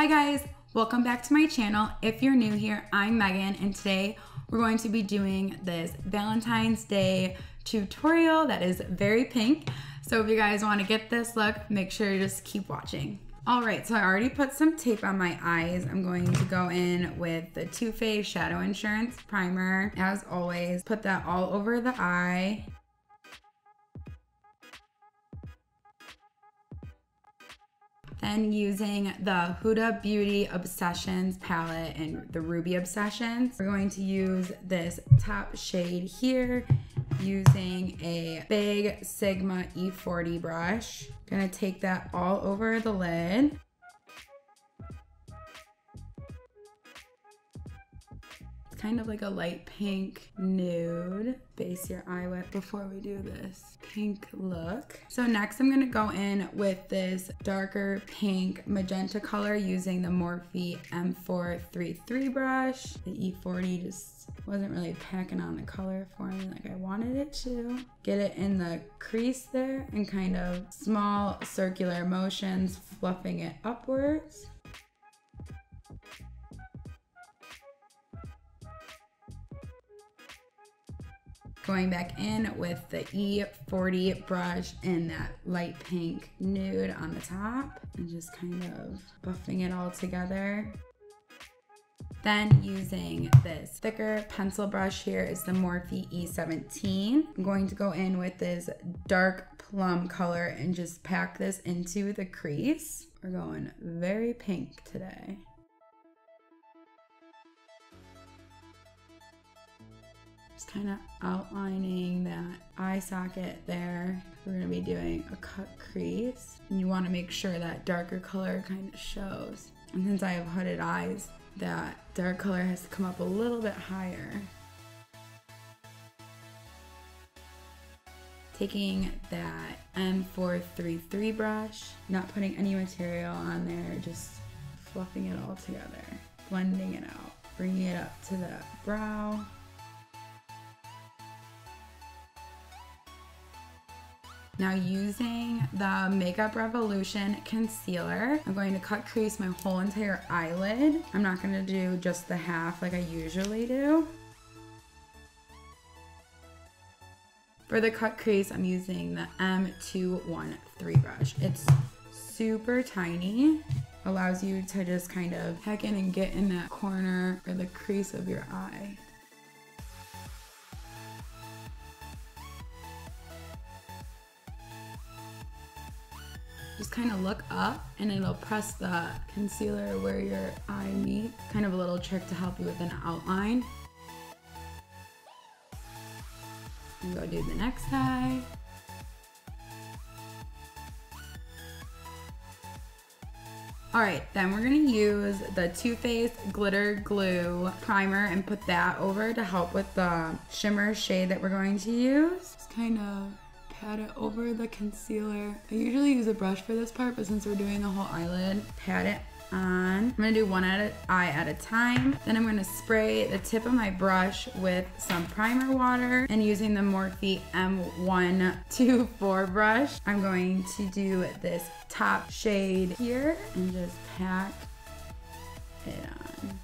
Hi guys, welcome back to my channel. If you're new here, I'm Megan and today we're going to be doing this Valentine's Day tutorial that is very pink. So if you guys want to get this look, make sure you just keep watching. Alright, so I already put some tape on my eyes. I'm going to go in with the Too Faced Shadow Insurance Primer. As always, put that all over the eye. Then using the Huda Beauty Obsessions palette and the Ruby Obsessions, we're going to use this top shade here using a big Sigma E40 brush. Gonna take that all over the lid. It's kind of like a light pink nude. Base your eye with before we do this pink look. So next I'm gonna go in with this darker pink magenta color using the Morphe M433 brush. The E40 just wasn't really packing on the color for me like I wanted it to. Get it in the crease there and kind of small circular motions, fluffing it upwards. Going back in with the E40 brush in that light pink nude on the top and just kind of buffing it all together. Then using this thicker pencil brush here is the Morphe E17. I'm going to go in with this dark plum color and just pack this into the crease. We're going very pink today. Just kind of outlining that eye socket there. We're gonna be doing a cut crease. And you wanna make sure that darker color kind of shows. And since I have hooded eyes, that dark color has to come up a little bit higher. Taking that M433 brush, not putting any material on there, just fluffing it all together, blending it out, bringing it up to the brow. Now using the Makeup Revolution concealer, I'm going to cut crease my whole entire eyelid. I'm not gonna do just the half like I usually do. For the cut crease, I'm using the M213 brush. It's super tiny, allows you to just kind of hack in and get in that corner or the crease of your eye. Just kind of look up and it'll press the concealer where your eye meets. Kind of a little trick to help you with an outline. And go do the next eye. Alright, then we're gonna use the Too Faced Glitter Glue Primer and put that over to help with the shimmer shade that we're going to use. Just kind of pat it over the concealer. I usually use a brush for this part, but since we're doing the whole eyelid, pat it on. I'm gonna do one eye at a time. Then I'm gonna spray the tip of my brush with some primer water, and using the Morphe M124 brush, I'm going to do this top shade here and just pack it on.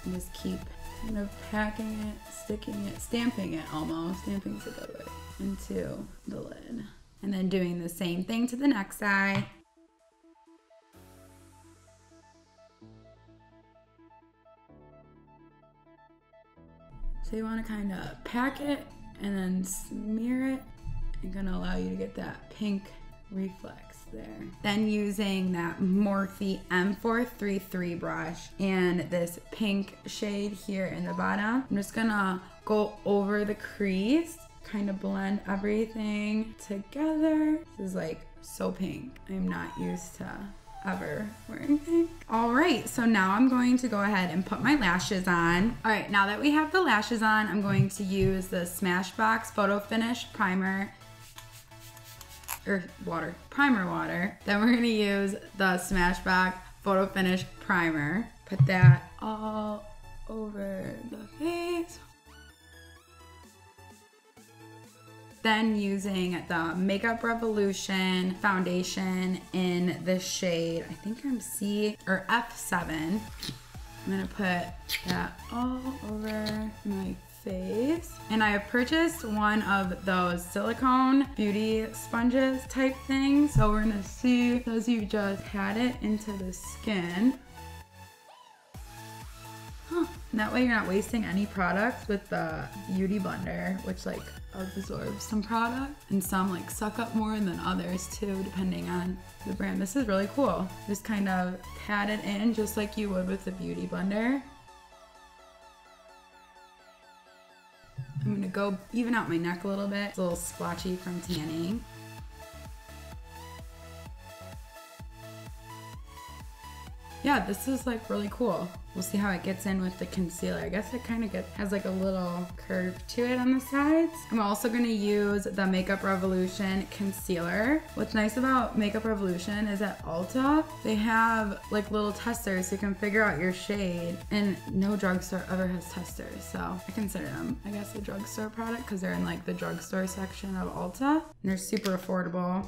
And just keep kind of packing it, sticking it, stamping it almost, stamping's a good way, into the lid. And then doing the same thing to the next eye. So you want to kind of pack it and then smear it. It's gonna allow you to get that pink reflex there. Then using that Morphe M433 brush and this pink shade here in the bottom, I'm just gonna go over the crease, kind of blend everything together. This is like so pink. I'm not used to ever wearing pink. All right, so now I'm going to go ahead and put my lashes on. All right, now that we have the lashes on, I'm going to use the Smashbox Photo Finish Primer primer water. Then we're gonna use the Smashbox Photo Finish Primer. Put that all over the face. Then using the Makeup Revolution foundation in the shade, I think I'm C or F7. I'm gonna put that all over my face. And I have purchased one of those silicone beauty sponges type things. So we're gonna see as you just pat it into the skin. And that way you're not wasting any products with the Beauty Blender, which like absorbs some product, and some like suck up more than others too, depending on the brand. This is really cool. Just kind of pat it in just like you would with the Beauty Blender. I'm gonna go even out my neck a little bit. It's a little splotchy from tanning. Yeah, this is like really cool. We'll see how it gets in with the concealer. I guess it kind of has like a little curve to it on the sides. I'm also gonna use the Makeup Revolution concealer. What's nice about Makeup Revolution is at Ulta, they have like little testers so you can figure out your shade, and no drugstore ever has testers. So I consider them, I guess, a drugstore product because they're in like the drugstore section of Ulta. And they're super affordable.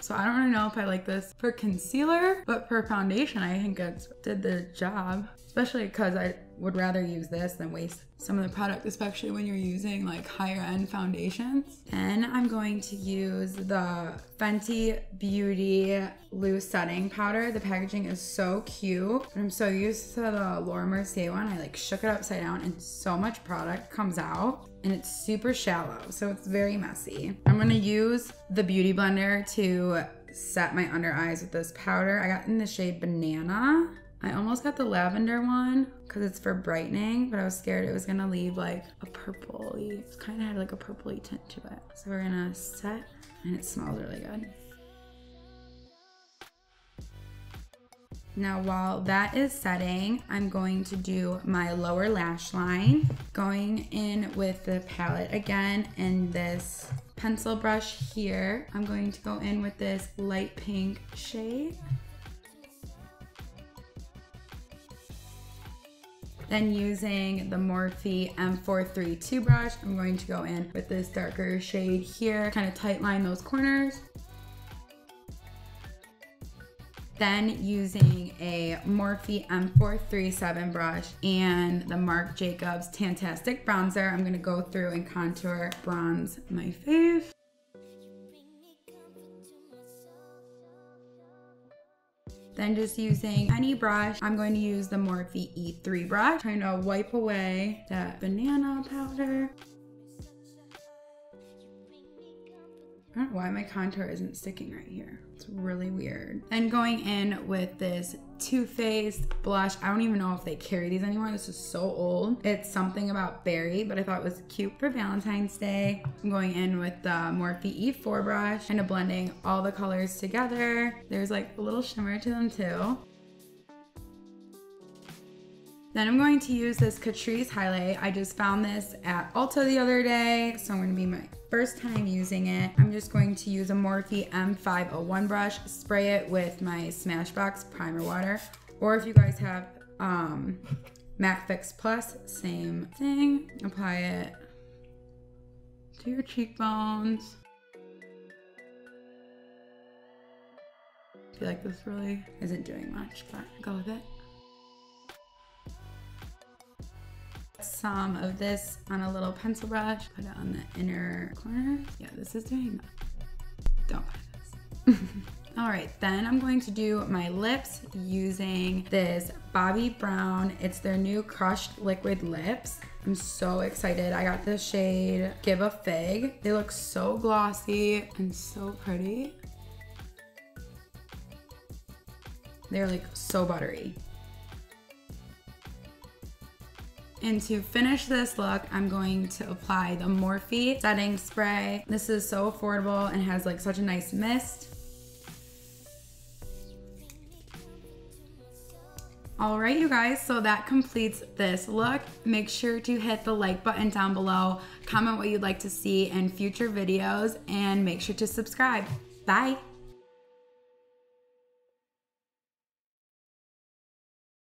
So I don't really know if I like this for concealer, but for foundation, I think it did the job. Especially because I would rather use this than waste some of the product, especially when you're using like higher end foundations. And I'm going to use the Fenty Beauty Loose Setting Powder. The packaging is so cute, but I'm so used to the Laura Mercier one. I like shook it upside down and so much product comes out. And it's super shallow, so it's very messy. I'm gonna use the Beauty Blender to set my under eyes with this powder. I got in the shade Banana. I almost got the lavender one because it's for brightening, but I was scared it was gonna leave like a purpley, it kind of had like a purpley tint to it. So we're gonna set, and it smells really good. Now while that is setting, I'm going to do my lower lash line. Going in with the palette again and this pencil brush here. I'm going to go in with this light pink shade. Then using the Morphe M432 brush, I'm going to go in with this darker shade here, kind of tight line those corners. Then using a Morphe M437 brush and the Marc Jacobs Tantastic Bronzer, I'm gonna go through and contour bronze my face. Then just using any brush, I'm going to use the Morphe E3 brush, trying to wipe away that banana powder. I don't know why my contour isn't sticking right here. It's really weird. And going in with this Too Faced blush. I don't even know if they carry these anymore. This is so old. It's something about berry, but I thought it was cute for Valentine's Day. I'm going in with the Morphe E4 brush, kind of blending all the colors together. There's like a little shimmer to them too. Then I'm going to use this Catrice highlight. I just found this at Ulta the other day, so I'm gonna be my first time using it. I'm just going to use a Morphe M501 brush, spray it with my Smashbox primer water, or if you guys have MAC Fix Plus, same thing. Apply it to your cheekbones. I feel like this really isn't doing much, but go with it. Some of this on a little pencil brush, put it on the inner corner. Yeah, this is doing that. Don't buy this. All right, then I'm going to do my lips using this Bobbi Brown. It's their new crushed liquid lips. I'm so excited. I got the shade Give a Fig. They look so glossy and so pretty. They're like so buttery. And to finish this look, I'm going to apply the Morphe setting spray. This is so affordable and has like such a nice mist. All right, you guys, so that completes this look. Make sure to hit the like button down below, comment what you'd like to see in future videos, and make sure to subscribe. Bye.